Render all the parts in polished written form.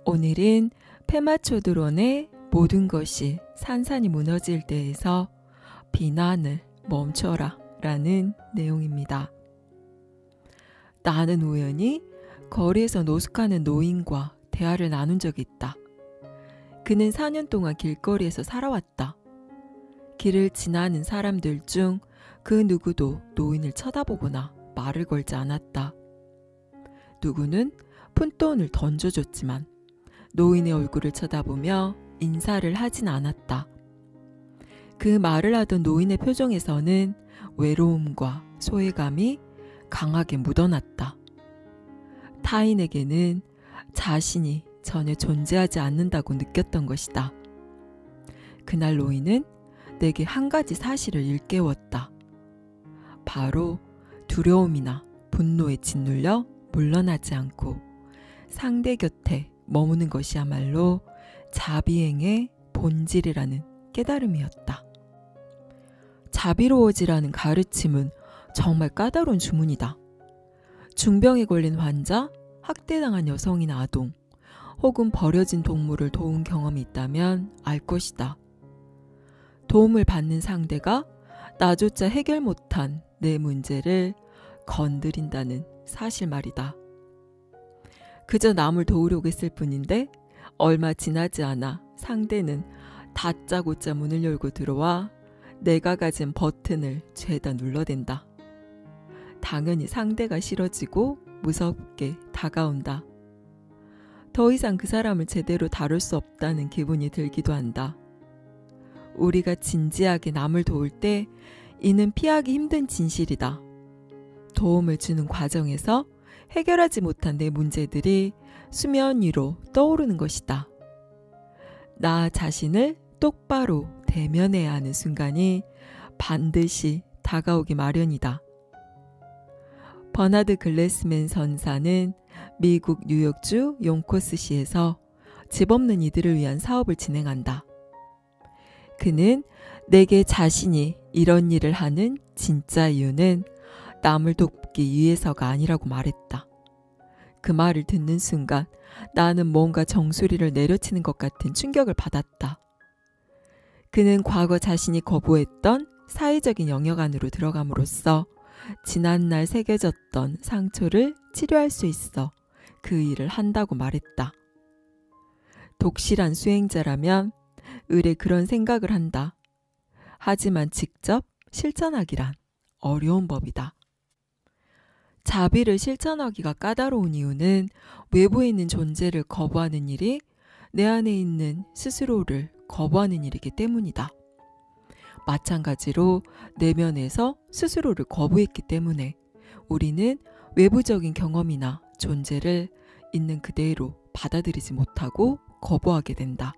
오늘은 페마초드론의 모든 것이 산산이 무너질 때에서 비난을 멈춰라 라는 내용입니다. 나는 우연히 거리에서 노숙하는 노인과 대화를 나눈 적이 있다. 그는 4년 동안 길거리에서 살아왔다. 길을 지나는 사람들 중 그 누구도 노인을 쳐다보거나 말을 걸지 않았다. 누구는 푼돈을 던져줬지만 노인의 얼굴을 쳐다보며 인사를 하진 않았다. 그 말을 하던 노인의 표정에서는 외로움과 소외감이 강하게 묻어났다. 타인에게는 자신이 전혀 존재하지 않는다고 느꼈던 것이다. 그날 노인은 내게 한 가지 사실을 일깨웠다. 바로 두려움이나 분노에 짓눌려 물러나지 않고 상대 곁에 머무는 것이야말로 자비행의 본질이라는 깨달음이었다. 자비로워지라는 가르침은 정말 까다로운 주문이다. 중병에 걸린 환자, 학대당한 여성이나 아동, 혹은 버려진 동물을 도운 경험이 있다면 알 것이다. 도움을 받는 상대가 나조차 해결 못한 내 문제를 건드린다는 사실 말이다. 그저 남을 도우려고 했을 뿐인데 얼마 지나지 않아 상대는 다짜고짜 문을 열고 들어와 내가 가진 버튼을 죄다 눌러댄다. 당연히 상대가 싫어지고 무섭게 다가온다. 더 이상 그 사람을 제대로 다룰 수 없다는 기분이 들기도 한다. 우리가 진지하게 남을 도울 때 이는 피하기 힘든 진실이다. 도움을 주는 과정에서 해결하지 못한 내 문제들이 수면 위로 떠오르는 것이다. 나 자신을 똑바로 대면해야 하는 순간이 반드시 다가오기 마련이다. 버나드 글래스맨 선사는 미국 뉴욕주 용코스시에서 집 없는 이들을 위한 사업을 진행한다. 그는 내게 자신이 이런 일을 하는 진짜 이유는 남을 돕기 위해서가 아니라고 말했다. 그 말을 듣는 순간 나는 뭔가 정수리를 내려치는 것 같은 충격을 받았다. 그는 과거 자신이 거부했던 사회적인 영역 안으로 들어감으로써 지난날 새겨졌던 상처를 치료할 수 있어 그 일을 한다고 말했다. 독실한 수행자라면 의례 그런 생각을 한다. 하지만 직접 실천하기란 어려운 법이다. 자비를 실천하기가 까다로운 이유는 외부에 있는 존재를 거부하는 일이 내 안에 있는 스스로를 거부하는 일이기 때문이다. 마찬가지로 내면에서 스스로를 거부했기 때문에 우리는 외부적인 경험이나 존재를 있는 그대로 받아들이지 못하고 거부하게 된다.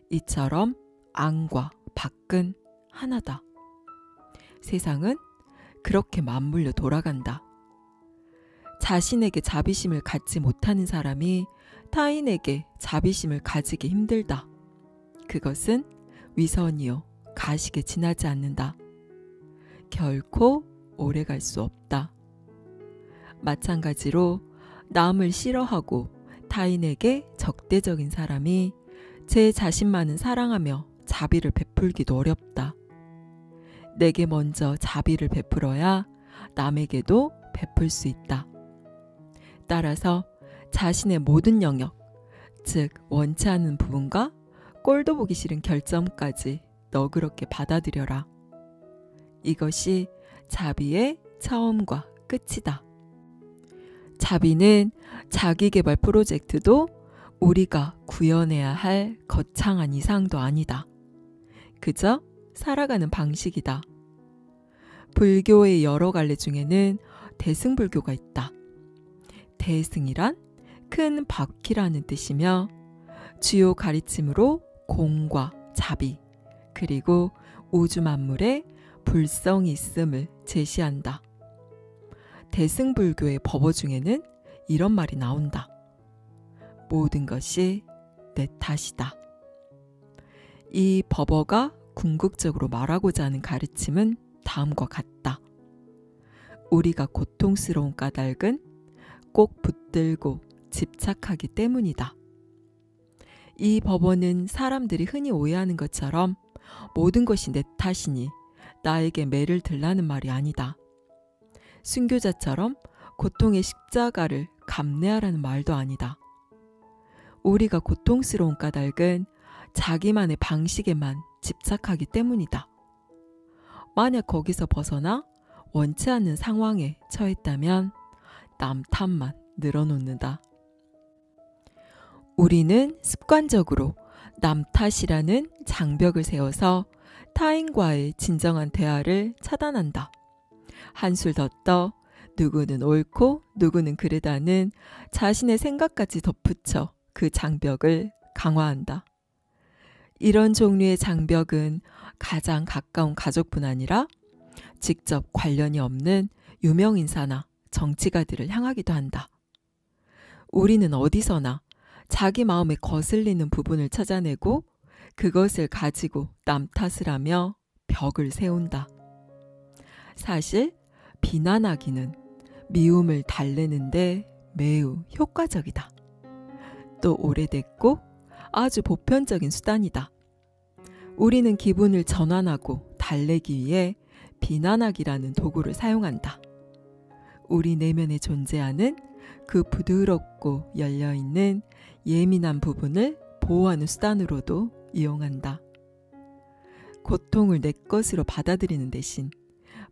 이처럼 안과 밖은 하나다. 세상은 그렇게 맞물려 돌아간다. 자신에게 자비심을 갖지 못하는 사람이 타인에게 자비심을 가지기 힘들다. 그것은 위선이요 가식에 지나지 않는다. 결코 오래 갈 수 없다. 마찬가지로 남을 싫어하고 타인에게 적대적인 사람이 제 자신만은 사랑하며 자비를 베풀기도 어렵다. 내게 먼저 자비를 베풀어야 남에게도 베풀 수 있다. 따라서 자신의 모든 영역, 즉 원치 않는 부분과 꼴도 보기 싫은 결점까지 너그럽게 받아들여라. 이것이 자비의 처음과 끝이다. 자비는 자기개발 프로젝트도 우리가 구현해야 할 거창한 이상도 아니다. 그저 살아가는 방식이다. 불교의 여러 갈래 중에는 대승불교가 있다. 대승이란 큰 바퀴라는 뜻이며 주요 가르침으로 공과 자비 그리고 우주 만물에 불성이 있음을 제시한다. 대승불교의 법어 중에는 이런 말이 나온다. 모든 것이 내 탓이다. 이 법어가 궁극적으로 말하고자 하는 가르침은 다음과 같다. 우리가 고통스러운 까닭은 꼭 붙들고 집착하기 때문이다. 이 법원은 사람들이 흔히 오해하는 것처럼 모든 것이 내 탓이니 나에게 매를 들라는 말이 아니다. 순교자처럼 고통의 십자가를 감내하라는 말도 아니다. 우리가 고통스러운 까닭은 자기만의 방식에만 집착하기 때문이다. 만약 거기서 벗어나 원치 않는 상황에 처했다면 남 탓만 늘어놓는다. 우리는 습관적으로 남 탓이라는 장벽을 세워서 타인과의 진정한 대화를 차단한다. 한술 더 떠 누구는 옳고 누구는 그르다는 자신의 생각까지 덧붙여 그 장벽을 강화한다. 이런 종류의 장벽은 가장 가까운 가족뿐 아니라 직접 관련이 없는 유명인사나 정치가들을 향하기도 한다. 우리는 어디서나 자기 마음에 거슬리는 부분을 찾아내고 그것을 가지고 남 탓을 하며 벽을 세운다. 사실 비난하기는 미움을 달래는데 매우 효과적이다. 또 오래됐고 아주 보편적인 수단이다. 우리는 기분을 전환하고 달래기 위해 비난하기라는 도구를 사용한다. 우리 내면에 존재하는 그 부드럽고 열려있는 예민한 부분을 보호하는 수단으로도 이용한다. 고통을 내 것으로 받아들이는 대신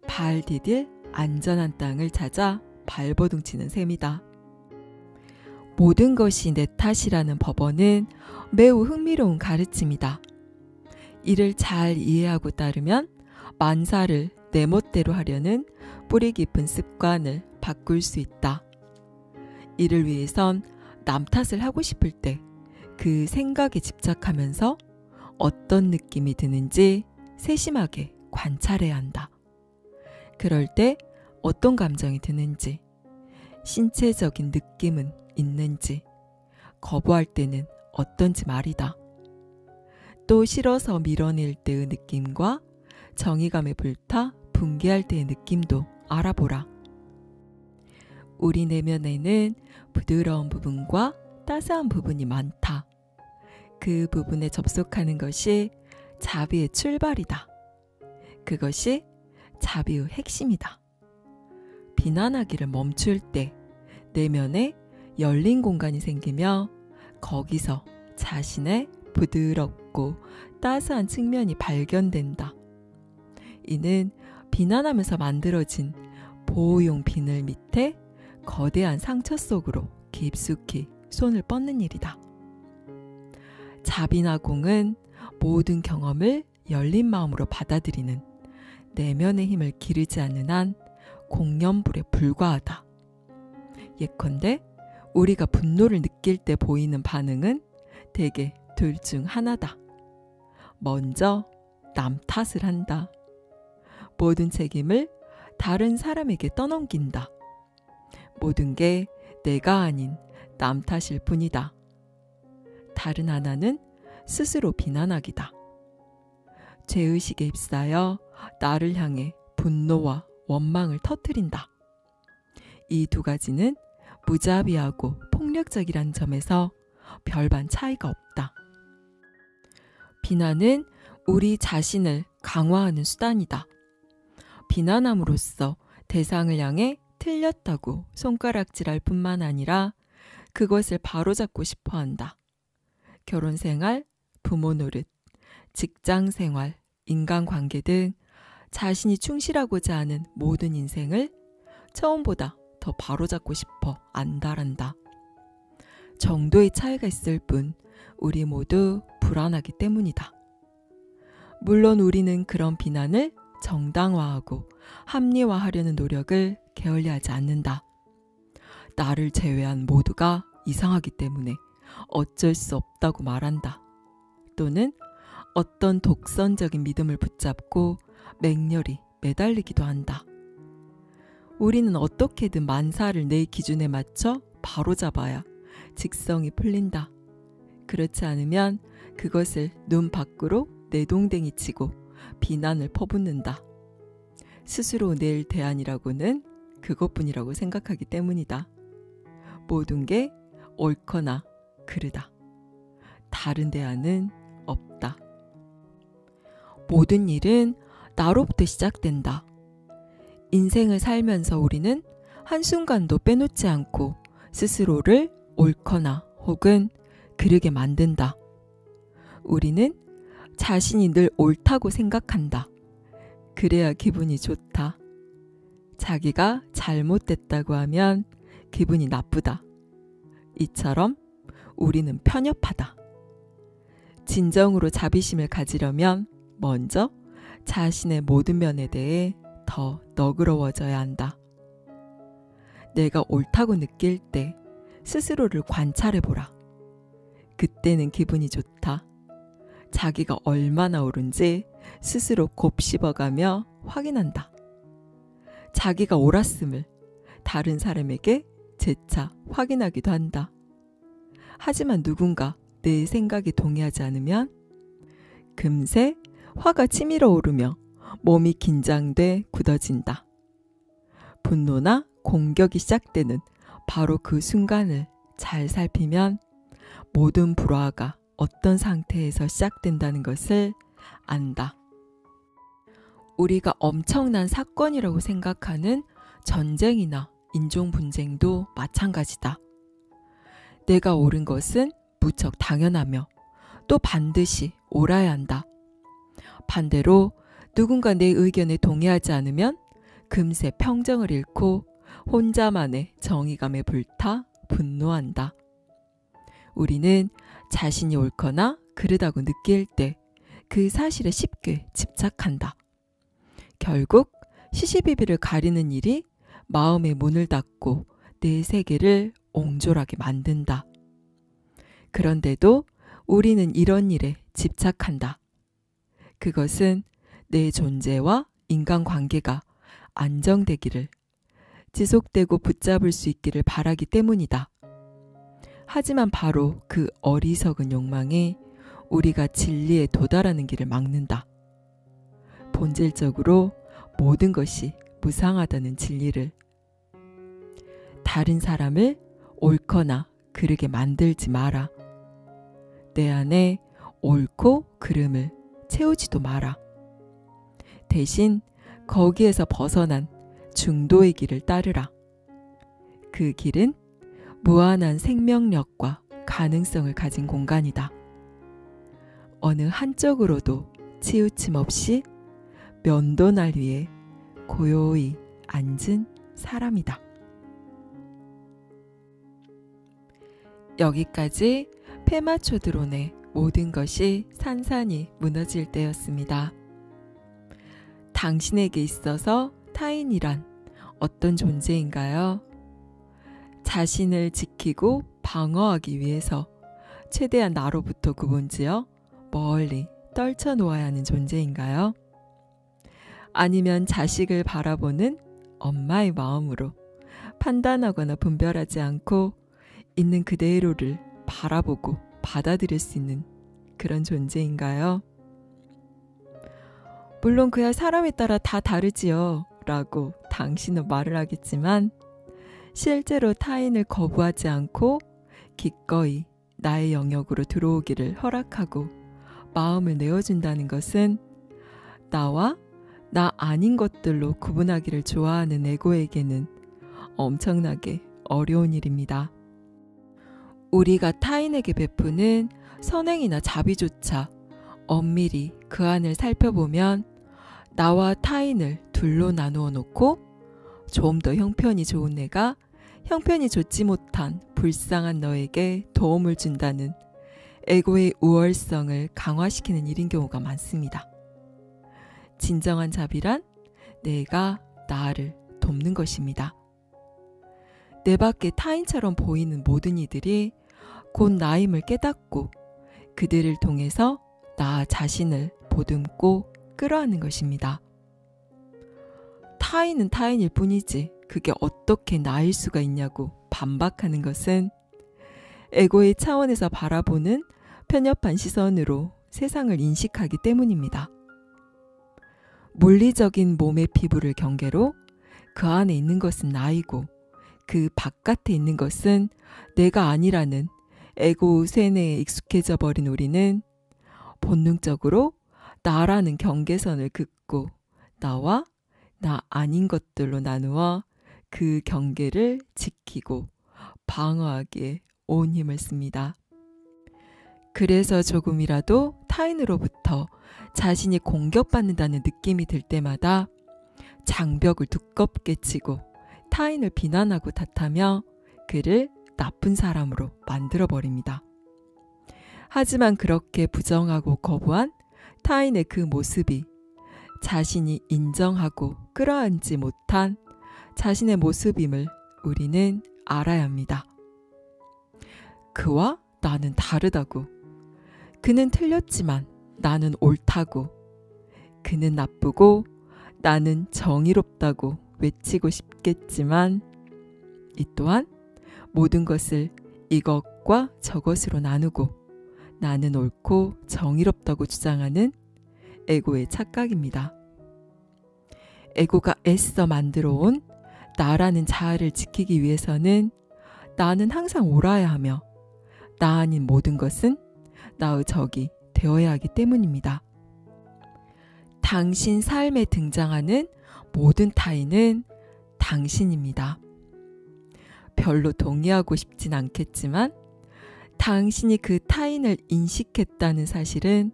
발 디딜 안전한 땅을 찾아 발버둥 치는 셈이다. 모든 것이 내 탓이라는 법언은 매우 흥미로운 가르침이다. 이를 잘 이해하고 따르면 만사를 내 멋대로 하려는 뿌리 깊은 습관을 바꿀 수 있다. 이를 위해선 남 탓을 하고 싶을 때 그 생각에 집착하면서 어떤 느낌이 드는지 세심하게 관찰해야 한다. 그럴 때 어떤 감정이 드는지, 신체적인 느낌은 있는지, 거부할 때는 어떤지 말이다. 또 싫어서 밀어낼 때의 느낌과 정의감에 불타 붕괴할 때의 느낌도 알아보라. 우리 내면에는 부드러운 부분과 따스한 부분이 많다. 그 부분에 접속하는 것이 자비의 출발이다. 그것이 자비의 핵심이다. 비난하기를 멈출 때 내면에 열린 공간이 생기며 거기서 자신의 부드럽고 따스한 측면이 발견된다. 이는 비난하면서 만들어진 보호용 비늘 밑에 거대한 상처 속으로 깊숙이 손을 뻗는 일이다. 자비나공은 모든 경험을 열린 마음으로 받아들이는 내면의 힘을 기르지 않는 한 공연불에 불과하다. 예컨대 우리가 분노를 느낄 때 보이는 반응은 대개 둘 중 하나다. 먼저 남 탓을 한다. 모든 책임을 다른 사람에게 떠넘긴다. 모든 게 내가 아닌 남 탓일 뿐이다. 다른 하나는 스스로 비난하기다. 죄의식에 휩싸여 나를 향해 분노와 원망을 터뜨린다. 이 두 가지는 무자비하고 폭력적이란 점에서 별반 차이가 없다. 비난은 우리 자신을 강화하는 수단이다. 비난함으로써 대상을 향해 틀렸다고 손가락질할 뿐만 아니라 그것을 바로잡고 싶어 한다. 결혼생활, 부모 노릇, 직장생활, 인간관계 등 자신이 충실하고자 하는 모든 인생을 처음보다 더 바로잡고 싶어 안달한다. 정도의 차이가 있을 뿐 우리 모두 불안하기 때문이다. 물론 우리는 그런 비난을 정당화하고 합리화하려는 노력을 게을리하지 않는다. 나를 제외한 모두가 이상하기 때문에 어쩔 수 없다고 말한다. 또는 어떤 독선적인 믿음을 붙잡고 맹렬히 매달리기도 한다. 우리는 어떻게든 만사를 내 기준에 맞춰 바로잡아야 직성이 풀린다. 그렇지 않으면 그것을 눈 밖으로 내동댕이 치고 비난을 퍼붓는다. 스스로 낼 대안이라고는 그것뿐이라고 생각하기 때문이다. 모든 게 옳거나 그르다. 다른 대안은 없다. 모든 일은 나로부터 시작된다. 인생을 살면서 우리는 한순간도 빼놓지 않고 스스로를 옳거나 혹은 그르게 만든다. 우리는 자신이 늘 옳다고 생각한다. 그래야 기분이 좋다. 자기가 잘못됐다고 하면 기분이 나쁘다. 이처럼 우리는 편협하다. 진정으로 자비심을 가지려면 먼저 자신의 모든 면에 대해 더 너그러워져야 한다. 내가 옳다고 느낄 때 스스로를 관찰해보라. 그때는 기분이 좋다. 자기가 얼마나 옳은지 스스로 곱씹어가며 확인한다. 자기가 옳았음을 다른 사람에게 재차 확인하기도 한다. 하지만 누군가 내 생각에 동의하지 않으면 금세 화가 치밀어 오르며 몸이 긴장돼 굳어진다. 분노나 공격이 시작되는 바로 그 순간을 잘 살피면 모든 불화가 어떤 상태에서 시작된다는 것을 안다. 우리가 엄청난 사건이라고 생각하는 전쟁이나 인종 분쟁도 마찬가지다. 내가 옳은 것은 무척 당연하며 또 반드시 옳아야 한다. 반대로 누군가 내 의견에 동의하지 않으면 금세 평정을 잃고 혼자만의 정의감에 불타 분노한다. 우리는 자신이 옳거나 그르다고 느낄 때 그 사실에 쉽게 집착한다. 결국 시시비비를 가리는 일이 마음의 문을 닫고 내 세계를 옹졸하게 만든다. 그런데도 우리는 이런 일에 집착한다. 그것은 내 존재와 인간관계가 안정되기를, 지속되고 붙잡을 수 있기를 바라기 때문이다. 하지만 바로 그 어리석은 욕망이 우리가 진리에 도달하는 길을 막는다. 본질적으로 모든 것이 무상하다는 진리를. 다른 사람을 옳거나 그르게 만들지 마라. 내 안에 옳고 그름을 채우지도 마라. 대신 거기에서 벗어난 중도의 길을 따르라. 그 길은 무한한 생명력과 가능성을 가진 공간이다. 어느 한쪽으로도 치우침 없이 면도날 위에 고요히 앉은 사람이다. 여기까지 페마초드론의 모든 것이 산산이 무너질 때였습니다. 당신에게 있어서 타인이란 어떤 존재인가요? 자신을 지키고 방어하기 위해서 최대한 나로부터 구분지어 멀리 떨쳐놓아야 하는 존재인가요? 아니면 자식을 바라보는 엄마의 마음으로 판단하거나 분별하지 않고 있는 그대로를 바라보고 받아들일 수 있는 그런 존재인가요? 물론 그야 사람에 따라 다 다르지요 라고 당신은 말을 하겠지만 실제로 타인을 거부하지 않고 기꺼이 나의 영역으로 들어오기를 허락하고 마음을 내어준다는 것은 나와 나 아닌 것들로 구분하기를 좋아하는 에고에게는 엄청나게 어려운 일입니다. 우리가 타인에게 베푸는 선행이나 자비조차 엄밀히 그 안을 살펴보면 나와 타인을 둘로 나누어 놓고 좀 더 형편이 좋은 내가 형편이 좋지 못한 불쌍한 너에게 도움을 준다는 에고의 우월성을 강화시키는 일인 경우가 많습니다. 진정한 자비란 내가 나를 돕는 것입니다. 내 밖에 타인처럼 보이는 모든 이들이 곧 나임을 깨닫고 그들을 통해서 나 자신을 보듬고 끌어안는 것입니다. 타인은 타인일 뿐이지 그게 어떻게 나일 수가 있냐고 반박하는 것은 에고의 차원에서 바라보는 편협한 시선으로 세상을 인식하기 때문입니다. 물리적인 몸의 피부를 경계로 그 안에 있는 것은 나이고 그 바깥에 있는 것은 내가 아니라는 에고 세뇌에 익숙해져 버린 우리는 본능적으로 나라는 경계선을 긋고 나와 나 아닌 것들로 나누어 그 경계를 지키고 방어하기에 온 힘을 씁니다. 그래서 조금이라도 타인으로부터 자신이 공격받는다는 느낌이 들 때마다 장벽을 두껍게 치고 타인을 비난하고 탓하며 그를 나쁜 사람으로 만들어버립니다. 하지만 그렇게 부정하고 거부한 타인의 그 모습이 자신이 인정하고 끌어안지 못한 자신의 모습임을 우리는 알아야 합니다. 그와 나는 다르다고. 그는 틀렸지만 나는 옳다고. 그는 나쁘고 나는 정의롭다고 외치고 싶겠지만 이 또한 모든 것을 이것과 저것으로 나누고 나는 옳고 정의롭다고 주장하는 에고의 착각입니다. 에고가 애써 만들어 온 나라는 자아를 지키기 위해서는 나는 항상 옳아야 하며 나 아닌 모든 것은 나의 적이 되어야 하기 때문입니다. 당신 삶에 등장하는 모든 타인은 당신입니다. 별로 동의하고 싶진 않겠지만 당신이 그 타인을 인식했다는 사실은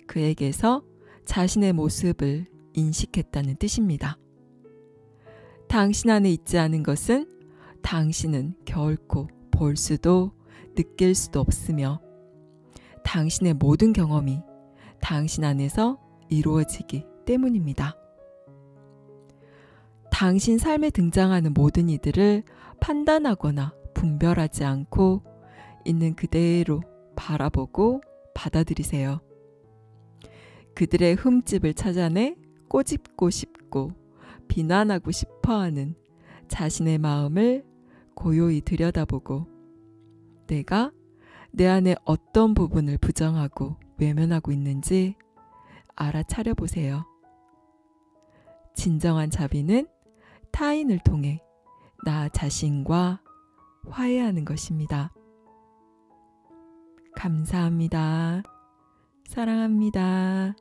그에게서 자신의 모습을 인식했다는 뜻입니다. 당신 안에 있지 않은 것은 당신은 결코 볼 수도 느낄 수도 없으며 당신의 모든 경험이 당신 안에서 이루어지기 때문입니다. 당신 삶에 등장하는 모든 이들을 판단하거나 분별하지 않고 있는 그대로 바라보고 받아들이세요. 그들의 흠집을 찾아내 꼬집고 싶고 비난하고 싶어하는 자신의 마음을 고요히 들여다보고 내가 내 안에 어떤 부분을 부정하고 외면하고 있는지 알아차려 보세요. 진정한 자비는 타인을 통해 나 자신과 화해하는 것입니다. 감사합니다. 사랑합니다.